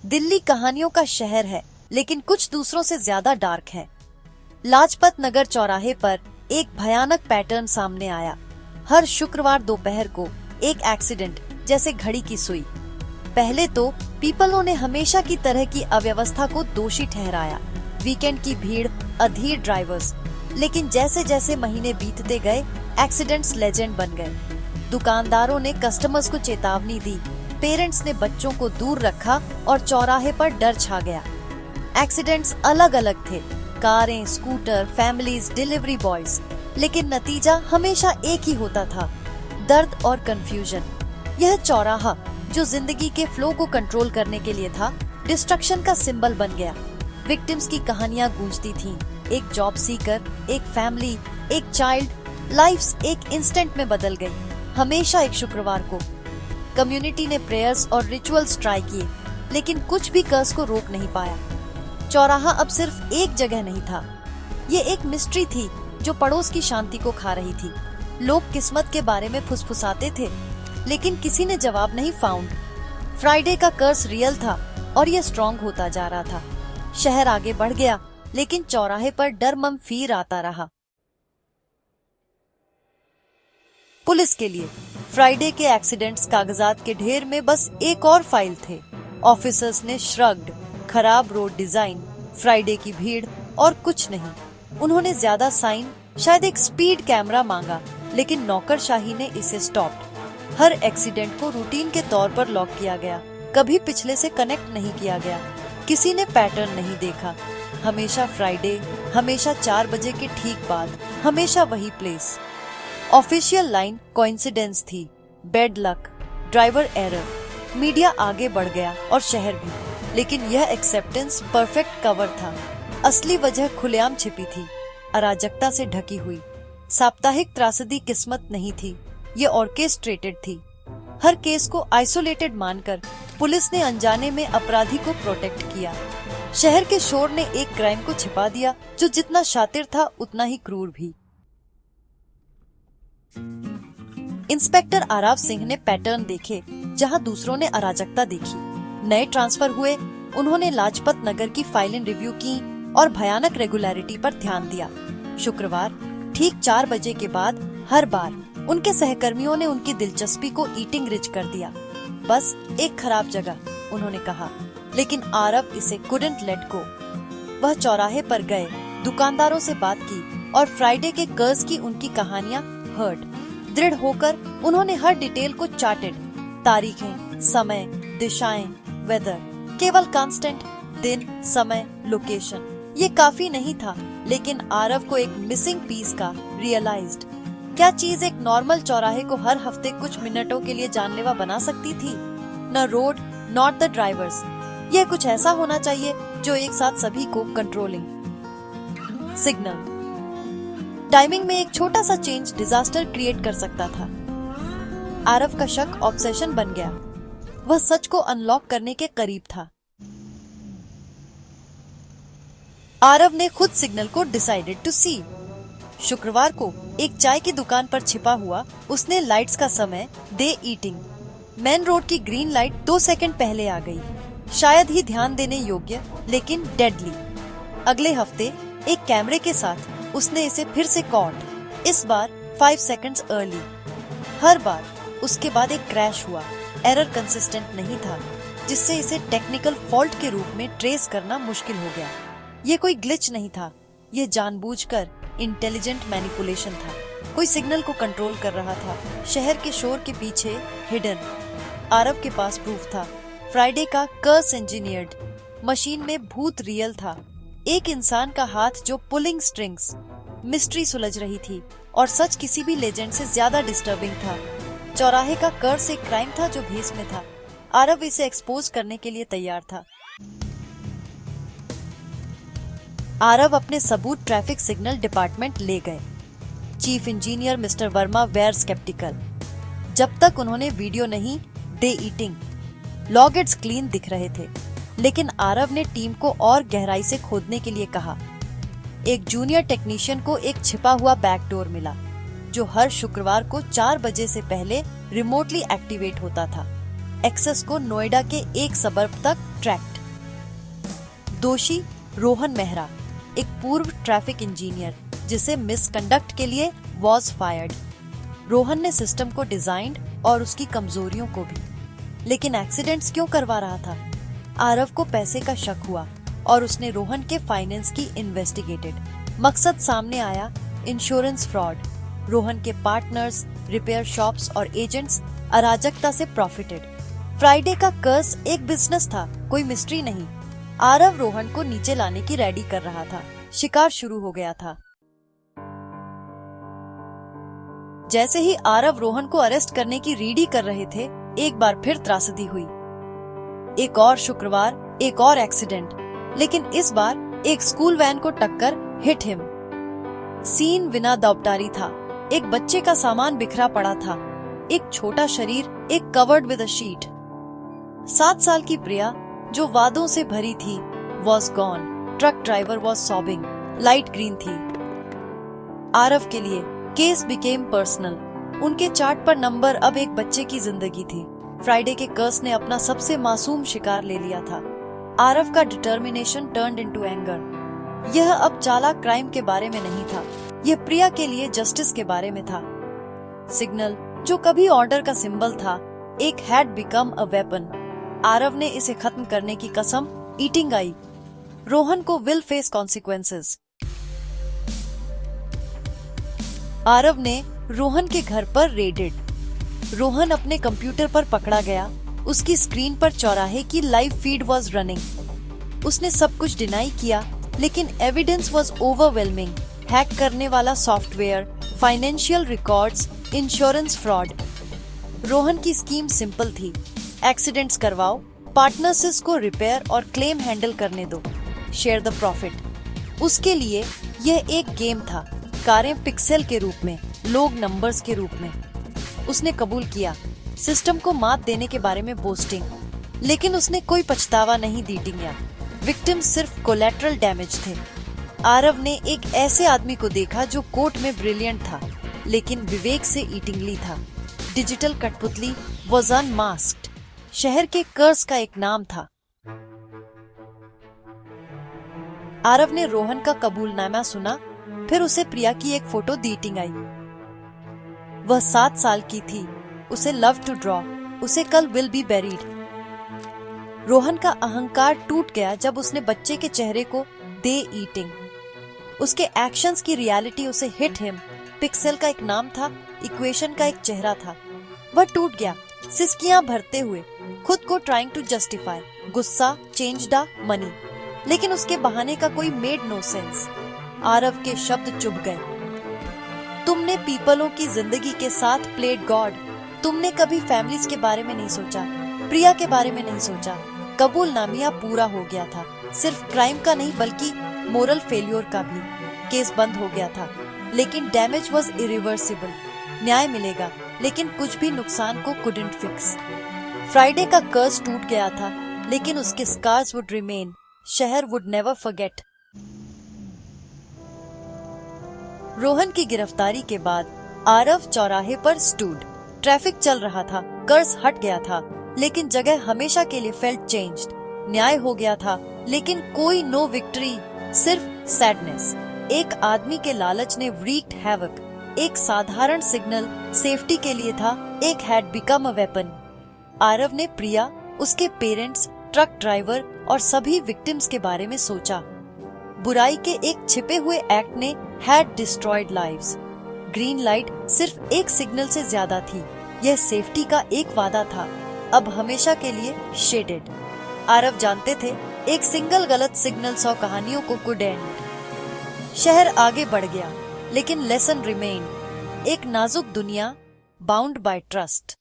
दिल्ली कहानियों का शहर है, लेकिन कुछ दूसरों से ज्यादा डार्क है। लाजपत नगर चौराहे पर एक भयानक पैटर्न सामने आया। हर शुक्रवार दोपहर को एक एक्सीडेंट, जैसे घड़ी की सुई। पहले तो पीपलों ने हमेशा की तरह की अव्यवस्था को दोषी ठहराया, वीकेंड की भीड़, अधीर ड्राइवर्स। लेकिन जैसे जैसे महीने बीतते गए, एक्सीडेंट्स लेजेंड बन गए। दुकानदारों ने कस्टमर्स को चेतावनी दी, पेरेंट्स ने बच्चों को दूर रखा और चौराहे पर डर छा गया। एक्सीडेंट्स अलग अलग थे, कारें, स्कूटर, फैमिलीज, डिलीवरी बॉयज, लेकिन नतीजा हमेशा एक ही होता था, दर्द और कंफ्यूजन। यह चौराहा, जो जिंदगी के फ्लो को कंट्रोल करने के लिए था, डिस्ट्रक्शन का सिंबल बन गया। विक्टिम्स की कहानियां गूंजती थीं, एक जॉब सीकर, एक फैमिली, एक चाइल्ड। लाइफ्स एक इंस्टेंट में बदल गई। हमेशा एक शुक्रवार को कम्युनिटी ने प्रेयर्स और रिचुअल्स ट्राई किए, लेकिन कुछ भी कर्स को रोक नहीं पाया। चौराहा अब सिर्फ एक जगह नहीं था, ये एक मिस्ट्री थी जो पड़ोस की शांति को खा रही थी। लोग किस्मत के बारे में फुसफुसाते थे, लेकिन किसी ने जवाब नहीं फाउंड। फ्राइडे का कर्स रियल था और ये स्ट्रॉन्ग होता जा रहा था। शहर आगे बढ़ गया, लेकिन चौराहे पर डर मम फिर आता रहा। पुलिस के लिए फ्राइडे के एक्सीडेंट्स कागजात के ढेर में बस एक और फाइल थे। ऑफिसर्स ने श्रग्ड, खराब रोड डिजाइन, फ्राइडे की भीड़ और कुछ नहीं। उन्होंने ज्यादा साइन, शायद एक स्पीड कैमरा मांगा, लेकिन नौकरशाही ने इसे स्टॉप्ड। हर एक्सीडेंट को रूटीन के तौर पर लॉक किया गया, कभी पिछले से कनेक्ट नहीं किया गया। किसी ने पैटर्न नहीं देखा। हमेशा फ्राइडे, हमेशा 4 बजे के ठीक बाद, हमेशा वही प्लेस। ऑफिशियल लाइन कोइंसिडेंस थी, bed luck, driver error. Media आगे बढ़ गया और शहर भी, लेकिन यह एक्सेप्टेंस परफेक्ट कवर था। असली वजह खुलेआम छिपी थी, अराजकता से ढकी हुई। साप्ताहिक त्रासदी किस्मत नहीं थी, ये ऑर्केस्ट्रेटेड थी। हर केस को आइसोलेटेड मानकर पुलिस ने अनजाने में अपराधी को प्रोटेक्ट किया। शहर के शोर ने एक क्राइम को छिपा दिया जो जितना शातिर था उतना ही क्रूर भी। इंस्पेक्टर आराव सिंह ने पैटर्न देखे जहां दूसरों ने अराजकता देखी। नए ट्रांसफर हुए, उन्होंने लाजपत नगर की फाइलें रिव्यू की और भयानक रेगुलरिटी पर ध्यान दिया। शुक्रवार ठीक 4 बजे के बाद हर बार उनके सहकर्मियों ने उनकी दिलचस्पी को ईटिंग रिच कर दिया। बस एक खराब जगह, उन्होंने कहा, लेकिन आरव इसे कुडंट लेट गो। वह चौराहे पर गए, दुकानदारों से बात की और फ्राइडे के कर्स की उनकी कहानियां हर्ड। दृढ़ होकर उन्होंने हर डिटेल को चार्टेड, तारीखें, समय, दिशाएं, वेदर, केवल कांस्टेंट, दिन, समय, लोकेशन। ये काफी नहीं था, लेकिन आरव को एक मिसिंग पीस का रियलाइज्ड। क्या चीज एक नॉर्मल चौराहे को हर हफ्ते कुछ मिनटों के लिए जानलेवा बना सकती थी? न रोड, नॉट द ड्राइवर्स। यह कुछ ऐसा होना चाहिए जो एक साथ सभी को कंट्रोलिंग। सिग्नल टाइमिंग में एक छोटा सा चेंज डिजास्टर क्रिएट कर सकता था। आरव का शक ऑब्सेशन बन गया। वह सच को अनलॉक करने के करीब था। आरव ने खुद सिग्नल को डिसाइडेड टू सी। शुक्रवार को एक चाय की दुकान पर छिपा हुआ उसने लाइट्स का समय दे ईटिंग। मेन रोड की ग्रीन लाइट 2 सेकंड पहले आ गई। शायद ही ध्यान देने योग्य, लेकिन डेडली। अगले हफ्ते एक कैमरे के साथ उसने इसे फिर से कॉट, इस बार 5 सेकंड्स अर्ली। हर बार उसके बाद एक क्रैश हुआ। एरर कंसिस्टेंट नहीं था, जिससे इसे टेक्निकल फॉल्ट के रूप में ट्रेस करना मुश्किल हो गया। ये कोई ग्लिच नहीं था, ये जानबूझकर इंटेलिजेंट मैनिपुलेशन था। कोई सिग्नल को कंट्रोल कर रहा था, शहर के शोर के पीछे हिडन। आरव के पास प्रूफ था, फ्राइडे का कर्स इंजीनियर्ड। मशीन में भूत रियल था, एक इंसान का हाथ जो पुलिंग स्ट्रिंग्स। मिस्ट्री सुलझ रही थी और सच किसी भी लेजेंड से ज्यादा डिस्टर्बिंग था। चौराहे का कर्स एक क्राइम था जो भेस में था। आरव इसे एक्सपोज करने के लिए तैयार था। आरव अपने सबूत ट्रैफिक सिग्नल डिपार्टमेंट ले गए। Chief engineer mister Verma were sceptical. जब तक उन्होंने वीडियो नहीं, दे ईटिंग, लॉगेट्स क्लीन दिख रहे थे, लेकिन आरव ने टीम को और गहराई से खोदने के लिए कहा। एक जूनियर टेक्नीशियन को एक छिपा हुआ बैकडोर मिला, जो हर शुक्रवार को 4 बजे से पहले रिमोटली एक्टिवेट होता था। एक्सेस को नोएडा के एक सबर्ब तक ट्रैक्ड। दोषी रोहन मेहरा, एक पूर्व ट्रैफिक इंजीनियर जिसे मिसकंडक्ट के लिए वॉज फायर्ड। रोहन ने सिस्टम को डिजाइंड और उसकी कमजोरियों को भी, लेकिन एक्सीडेंट्स क्यों करवा रहा था? आरव को पैसे का शक हुआ और उसने रोहन के फाइनेंस की इन्वेस्टिगेटेड। मकसद सामने आया, इंश्योरेंस फ्रॉड। रोहन के पार्टनर्स, रिपेयर शॉप्स और एजेंट्स अराजकता से प्रॉफिटेड। फ्राइडे का कर्स एक बिजनेस था, कोई मिस्ट्री नहीं। आरव रोहन को नीचे लाने की रेडी कर रहा था। शिकार शुरू हो गया था। जैसे ही आरव रोहन को अरेस्ट करने की रेडी कर रहे थे, एक बार फिर त्रासदी हुई। एक और शुक्रवार, एक और एक्सीडेंट, लेकिन इस बार एक स्कूल वैन को टक्कर हिट हिम। सीन बिना दावटारी था। एक बच्चे का सामान बिखरा पड़ा था, एक छोटा शरीर, एक कवर्ड विद अ शीट। 7 साल की प्रिया, जो वादों से भरी थी, was gone. Truck driver was sobbing. Light green थी। आरव के लिए केस बिकेम पर्सनल। उनके चार्ट पर नंबर अब एक बच्चे की जिंदगी थी। फ्राइडे के कर्स ने अपना सबसे मासूम शिकार ले लिया था। आरव का डिटर्मिनेशन टर्न्ड इनटू एंगर। यह अब चालाक क्राइम के बारे में नहीं था, यह प्रिया के लिए जस्टिस के बारे में था। सिग्नल, जो कभी ऑर्डर का सिंबल था, एक had become a weapon. Aarav ने इसे खत्म करने की कसम ईटिंग आई। रोहन को विल फेस कॉन्सिक्वेंसेस। आरव ने रोहन के घर पर रेडेड। रोहन अपने कंप्यूटर पर पकड़ा गया। उसकी स्क्रीन पर चौराहे की लाइव फीड वॉज रनिंग। उसने सब कुछ डिनाई किया, लेकिन एविडेंस वॉज ओवरवेलमिंग। हैक करने वाला software, financial records, insurance fraud. Rohan की स्कीम सिंपल थी, एक्सीडेंट्स करवाओ, पार्टनर्स को रिपेयर और क्लेम हैंडल करने दो, शेयर द प्रॉफिट। उसके लिए यह एक गेम था, कारें पिक्सेल के रूप में, लोग नंबर्स के रूप में। उसने कबूल किया, सिस्टम को मात देने के बारे में बोस्टिंग, लेकिन उसने कोई पछतावा नहीं दी टिंगिया। विक्टिम सिर्फ कोलैटरल डैमेज थे। आरव ने एक ऐसे आदमी को देखा जो कोर्ट में ब्रिलियंट था, लेकिन विवेक से ईटिंगली था। डिजिटल कठपुतली वॉज अनमास्क्ड। शहर के कर्स का एक नाम था। आरव ने रोहन का कबूलनामा सुना, फिर उसे प्रिया की एक फोटो दी टिंग आई। वह 7 साल की थी। उसे लव टू ड्रॉ, उसे कल विल बी बेरीड। रोहन का अहंकार टूट गया जब उसने बच्चे के चेहरे को दे ईटिंग। उसके एक्शंस की रियलिटी उसे हिट हिम। पिक्सेल का एक नाम था, इक्वेशन का एक चेहरा था। वह टूट गया, सिसकियां भरते हुए, खुद को ट्राइंग टू जस्टिफाई। गुस्सा, चेंज्ड मनी, लेकिन उसके बहाने का कोई मेड नो सेंस। आरव के शब्द चुभ गए। तुमने पीपलों की जिंदगी के साथ प्लेड गॉड। तुमने कभी फैमिलीज के बारे में नहीं सोचा, प्रिया के बारे में नहीं सोचा। कबूलनामिया पूरा हो गया था, सिर्फ क्राइम का नहीं बल्कि मोरल फेल्योर का भी। केस बंद हो गया था, लेकिन डैमेज वॉज इरिवर्सिबल। न्याय मिलेगा, लेकिन कुछ भी नुकसान को कुडंट फिक्स। फ्राइडे का कर्स टूट गया था, लेकिन उसके स्कार्स वुड रिमेन। शहर वुड नेवर फॉरगेट। रोहन की गिरफ्तारी के बाद आरव चौराहे पर स्टूड। ट्रैफिक चल रहा था, कर्स हट गया था, लेकिन जगह हमेशा के लिए फेल्ट चेंज्ड। न्याय हो गया था, लेकिन कोई नो विक्ट्री, सिर्फ सैडनेस। एक आदमी के लालच ने व्रीक्ड हैवक। एक साधारण सिग्नल सेफ्टी के लिए था, एक had become a weapon. Aarav ने प्रिया, उसके पेरेंट्स, ट्रक ड्राइवर और सभी विक्टिम्स के बारे में सोचा। बुराई के एक छिपे हुए एक्ट ने had destroyed lives. Green light सिर्फ एक सिग्नल से ज्यादा थी। यह सेफ्टी का एक वादा था, अब हमेशा के लिए शेडेड। आरव जानते थे, एक सिंगल गलत सिग्नल 100 कहानियों को कुड एंड। शहर आगे बढ़ गया, लेकिन लेसन रिमेन। एक नाजुक दुनिया, बाउंड बाय ट्रस्ट।